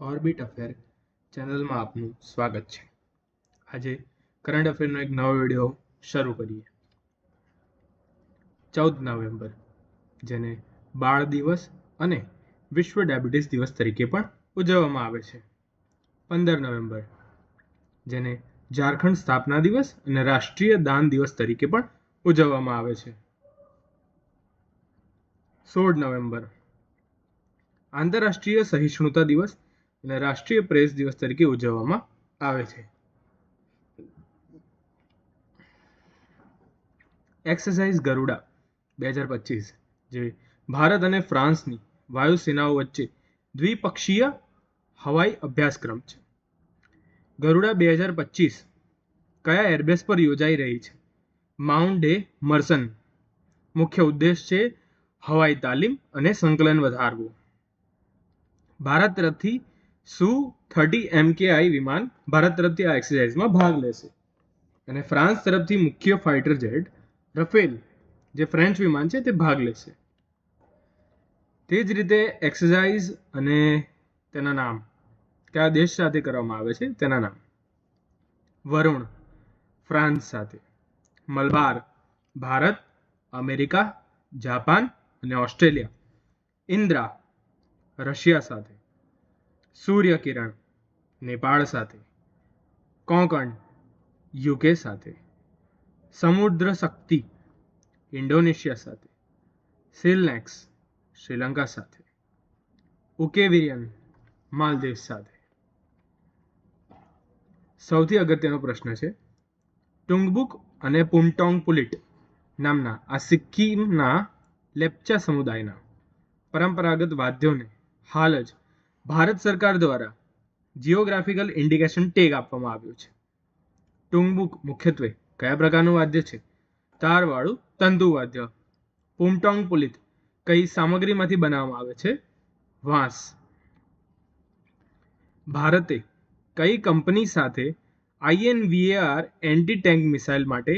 Orbit affair ચેનલમાં આપનું સ્વાગત છે. આજે કરંટ અફેરનો એક નવો વિડીયો શરૂ કરીએ. 14 નવેમ્બર, જેને બાળ દિવસ અને વિશ્વ ડાયાબિટીસ દિવસ તરીકે પણ ઉજવવામાં આવે છે. 15 નવેમ્બર, જેને ઝારખંડ સ્થાપના દિવસ અને રાષ્ટ્રીય દાન દિવસ તરીકે પણ ઉજવવામાં આવે છે. 16 નવેમ્બર, આંતરરાષ્ટ્રીય સહિષ્ણુતા દિવસ અને રાષ્ટ્રીય પ્રેસ દિવસ તરીકે ઉજવવામાં આવે છે. એક્સરસાઇઝ ગરુડા 2025, જે ભારત અને ફ્રાન્સની વાયુસેનાઓ વચ્ચે દ્વિપક્ષીય હવાઈ અભ્યાસક્રમ છે. ગરુડા 2025 કયા એરબેઝ પર યોજાઈ રહી છે? માઉન્ટ ડે મર્સન. મુખ્ય ઉદ્દેશ છે હવાઈ તાલીમ અને સંકલન વધારવું. ભારત તરફથી Su-30 MKI વિમાન ભારત તરફથી આ એક્સરસાઇઝમાં ભાગ લેશે. અને ફ્રાન્સ તરફથી મુખ્ય ફાઇટર જેટ રફેલ, જે ફ્રેન્ચ વિમાન છે, તે ભાગ લેશે. તે જ રીતે એક્સરસાઇઝ અને તેના નામ કયા દેશ સાથે કરવામાં આવે છે તેના નામ: વરુણ ફ્રાન્સ સાથે, મલબાર ભારત, અમેરિકા, જાપાન અને ઓસ્ટ્રેલિયા, ઇન્દ્રા રશિયા સાથે, સૂર્યકિરણ નેપાળ સાથે, કોંકણ યુકે સાથે, સમુદ્ર શક્તિ ઇન્ડોનેશિયા સાથે, સિલનેક્સ શ્રીલંકા સાથે, ઉકેવિરિયન માલદીવ સાથે. સૌથી અગત્યનો પ્રશ્ન છે, ટુંગબુક અને પુમટોંગ પુલિટ નામના આ સિક્કિમના લેપ્ચા સમુદાયના પરંપરાગત વાદ્યોને હાલ જ ભારત સરકાર દ્વારા જિયોગ્રાફિકલ ઇન્ડિકેશન ટેગ આપવામાં આવ્યું છે. ટુંગબુક મુખ્યત્વે કયા પ્રકારનું વાદ્ય છે? તારવાળું તંતુ વાદ્ય. પુમટોંગ પુલિત કઈ સામગ્રીમાંથી બનાવવામાં આવે છે? વાંસ. ભારતે કઈ કંપની સાથે INVAR એન્ટી ટેન્ક મિસાઇલ માટે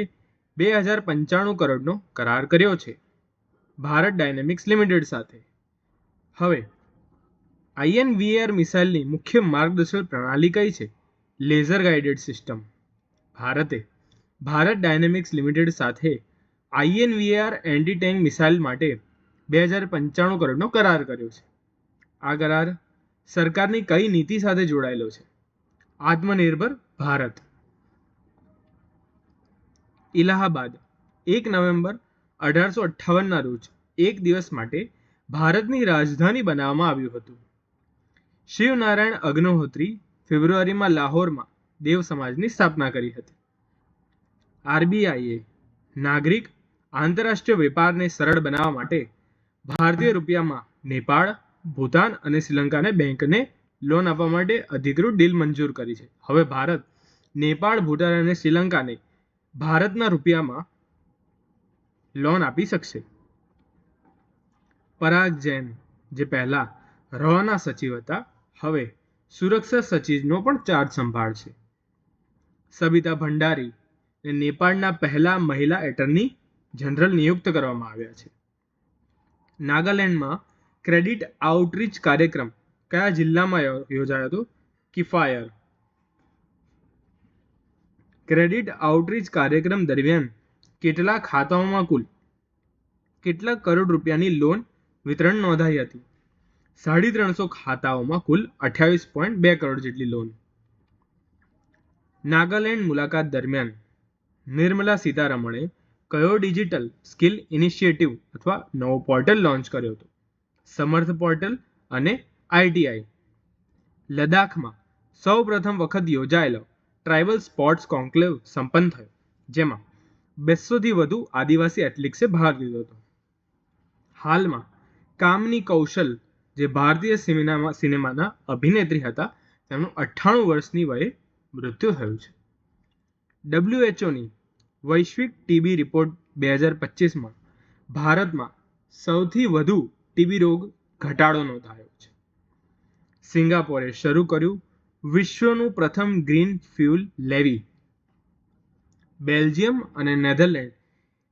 2095 કરોડનો કરાર કર્યો છે? ભારત ડાયનેમિક્સ લિમિટેડ સાથે. હવે INVAR મિસાઇલની મુખ્ય માર્ગદર્શક પ્રણાલી કઈ છે? Laser guided system. ભારતે ભારત ડાયનેમિક્સ લિમિટેડ સાથે INVAR એન્ટી ટેન્ક મિસાઇલ માટે 2095 કરોડનો કરાર કર્યો છે. આ કરાર સરકારની કઈ નીતિ સાથે જોડાયેલો છે? આત્મનિર્ભર ભારત. ઇલાહાબાદ 1 નવેમ્બર 1858 રોજ એક દિવસ માટે ભારતની રાજધાની બનાવવામાં આવ્યું હતું. શિવનારાયણ અગ્નિહોત્રી ફેબ્રુઆરીમાં લાહોરમાં દેવ સમાજની સ્થાપના કરી હતી. RBIએ નાગરિક આંતરરાષ્ટ્રીય વેપારને સરળ બનાવવા માટે ભારતીય રૂપિયામાં નેપાળ, ભૂતાન અને શ્રીલંકાને બેંકને લોન આપવા માટે અધિકૃત ડીલ મંજૂર કરી છે. હવે ભારત નેપાળ, ભૂટાન અને શ્રીલંકાને ભારતના રૂપિયામાં લોન આપી શકશે. પરાગ જૈન, જે પહેલા RAWના સચિવ હતા, હવે સુરક્ષા સચિવનો પણ ચાર્જ સંભાળશે. સબિતા ભંડારી નેપાળના પહેલા મહિલા એટર્ની જનરલ નિયુક્ત કરવામાં આવ્યા છે. નાગાલેન્ડમાં ક્રેડિટ આઉટરીચ કાર્યક્રમ કયા જિલ્લામાં યોજાયો હતો? કિફાયર. ક્રેડિટ આઉટરીચ કાર્યક્રમ દરમિયાન કેટલા ખાતાઓમાં કુલ કેટલા કરોડ રૂપિયાની લોન વિતરણ નોંધાઈ હતી? 350 ખાતાઓમાં કુલ 28.2 કરોડ જેટલી લોન. નાગાલેન્ડ મુલાકાત દરમિયાન નિર્મલા સીતારમણે કયો ડિજિટલ સ્કિલ ઇનિશિયેટિવ અથવા નવો પોર્ટલ લોન્ચ કર્યો હતો? સમર્થ પોર્ટલ અને ITI. લદ્દાખમાં સૌ પ્રથમ વખત યોજાયેલો ટ્રાઇબલ સ્પોર્ટ્સ કોન્ક્લેવ સંપન્ન થયો, જેમાં 200થી વધુ આદિવાસી એથ્લેટ્સે ભાગ લીધો હતો. હાલમાં કામની કૌશલ, જે ભારતીય સિનેમાના અભિનેત્રી હતા, તેમનું 98 વર્ષની વયે મૃત્યુ થયું છે. WHOની વૈશ્વિક ટીબી રિપોર્ટ 2025માં ભારતમાં સૌથી વધુ ટીબી રોગ ઘટાડો નોંધાયો છે. સિંગાપોરે શરૂ કર્યું વિશ્વનું પ્રથમ ગ્રીન ફ્યુલ લેવી. બેલ્જિયમ અને નેધરલેન્ડ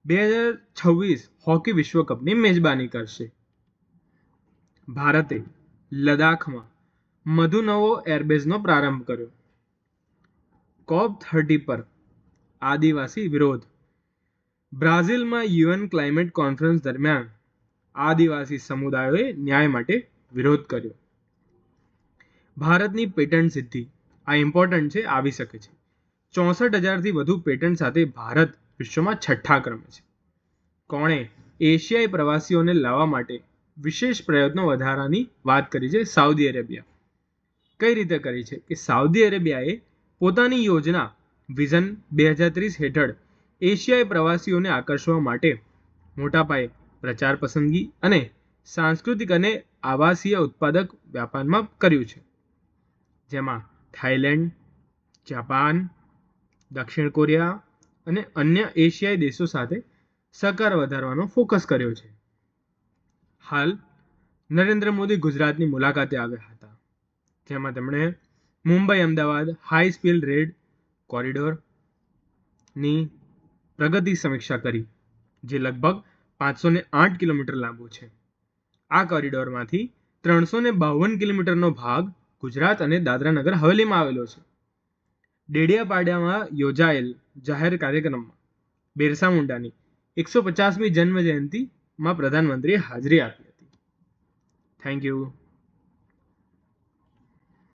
2026 હોકી વિશ્વકપની મેજબાની કરશે. ભારતે લદ્દાખમાં મધુ નવો એરબેઝનો પ્રારંભ કર્યો. COP30 પર આદિવાસી વિરોધ. બ્રાઝિલમાં યુએન ક્લાઇમેટ કોન્ફરન્સ દરમિયાન આદિવાસી સમુદાયોએ ન્યાય માટે વિરોધ કર્યો. ભારતની પેટન્ટ સિદ્ધિ. આ ઇમ્પોર્ટન્ટ છે, આવી શકે છે. 64,000થી વધુ પેટન્ટ સાથે ભારત વિશ્વમાં 6થા ક્રમે છે. કોણે એશિયાઈ પ્રવાસીઓને લાવવા માટે વિશેષ પ્રયત્નો વધારાની વાત કરી છે? Saudi Arabia. કઈ રીતે કરી છે કે સાઉદી અરેબિયાએ પોતાની યોજના વિઝન 2030 હેઠળ એશિયાઈ પ્રવાસીઓને આકર્ષવા માટે મોટા પાયે પ્રચાર પસંદગી અને સાંસ્કૃતિક અને આવાસીય ઉત્પાદક વ્યાપારમાં કર્યું છે, જેમાં થાઈલેન્ડ, જાપાન, દક્ષિણ કોરિયા અને અન્ય એશિયાઈ દેશો સાથે સહકાર વધારવાનો ફોકસ કર્યો છે. હાલ નરેન્દ્ર મોદી ગુજરાતની મુલાકાતે આવ્યા હતા, જેમાં તેમણે Mumbai Ahmedabad high speed rail કોરિડોરની પ્રગતિ સમીક્ષા કરી, જે લગભગ 508 કિલોમીટર લાંબો છે. આ કોરિડોરમાંથી 352 કિલોમીટરનો ભાગ ગુજરાત અને દાદરા નગર હવેલીમાં આવેલો છે. ડેડિયાપાડામાં યોજાયેલ જાહેર કાર્યક્રમમાં બિરસા મુંડાની 150મી જન્મ જયંતિમાં પ્રધાનમંત્રીએ હાજરી આપી હતી. Thank you.